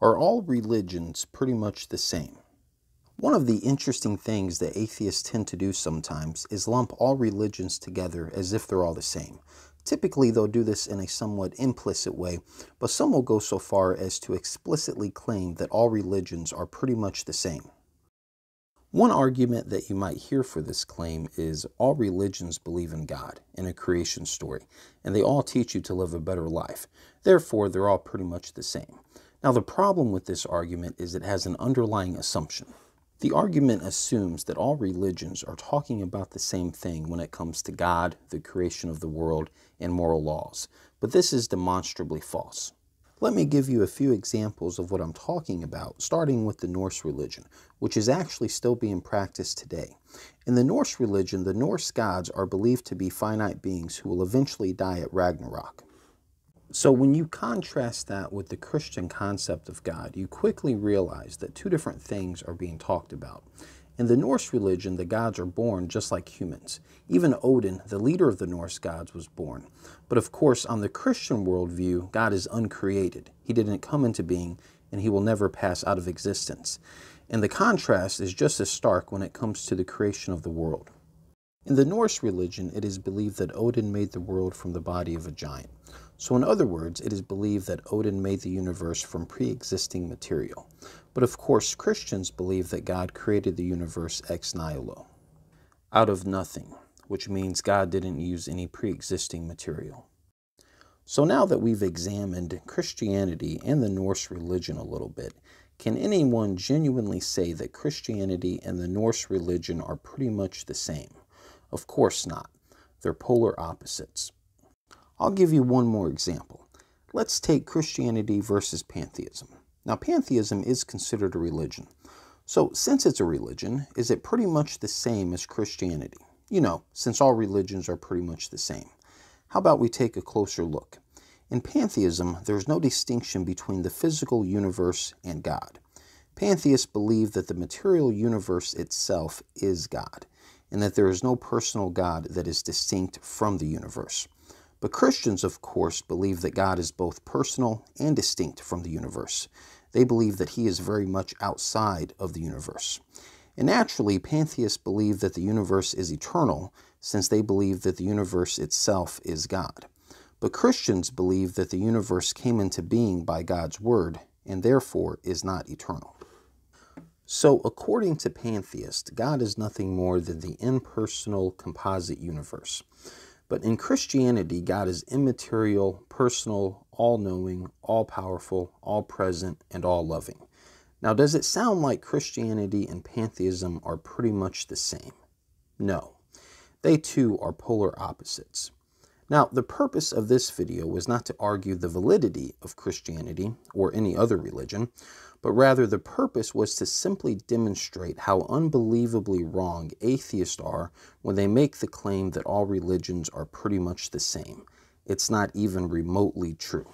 Are all religions pretty much the same? One of the interesting things that atheists tend to do sometimes is lump all religions together as if they're all the same. Typically, they'll do this in a somewhat implicit way, but some will go so far as to explicitly claim that all religions are pretty much the same. One argument that you might hear for this claim is all religions believe in God and a creation story, and they all teach you to live a better life. Therefore, they're all pretty much the same. Now, the problem with this argument is it has an underlying assumption. The argument assumes that all religions are talking about the same thing when it comes to God, the creation of the world, and moral laws, but this is demonstrably false. Let me give you a few examples of what I'm talking about, starting with the Norse religion, which is actually still being practiced today. In the Norse religion, the Norse gods are believed to be finite beings who will eventually die at Ragnarok. So when you contrast that with the Christian concept of God, you quickly realize that two different things are being talked about. In the Norse religion, the gods are born just like humans. Even Odin, the leader of the Norse gods, was born. But of course, on the Christian worldview, God is uncreated. He didn't come into being, and he will never pass out of existence. And the contrast is just as stark when it comes to the creation of the world. In the Norse religion, it is believed that Odin made the world from the body of a giant. So in other words, it is believed that Odin made the universe from pre-existing material. But of course, Christians believe that God created the universe ex nihilo, out of nothing, which means God didn't use any pre-existing material. So now that we've examined Christianity and the Norse religion a little bit, can anyone genuinely say that Christianity and the Norse religion are pretty much the same? Of course not. They're polar opposites. I'll give you one more example. Let's take Christianity versus pantheism. Now, pantheism is considered a religion. So, since it's a religion, is it pretty much the same as Christianity? You know, since all religions are pretty much the same. How about we take a closer look? In pantheism, there's no distinction between the physical universe and God. Pantheists believe that the material universe itself is God, and that there is no personal God that is distinct from the universe. But Christians, of course, believe that God is both personal and distinct from the universe. They believe that he is very much outside of the universe. And naturally, pantheists believe that the universe is eternal, since they believe that the universe itself is God. But Christians believe that the universe came into being by God's word, and therefore is not eternal. So, according to pantheists, God is nothing more than the impersonal composite universe. But in Christianity, God is immaterial, personal, all-knowing, all-powerful, all-present, and all-loving. Now, does it sound like Christianity and pantheism are pretty much the same? No. They too are polar opposites. Now, the purpose of this video was not to argue the validity of Christianity or any other religion, but rather the purpose was to simply demonstrate how unbelievably wrong atheists are when they make the claim that all religions are pretty much the same. It's not even remotely true.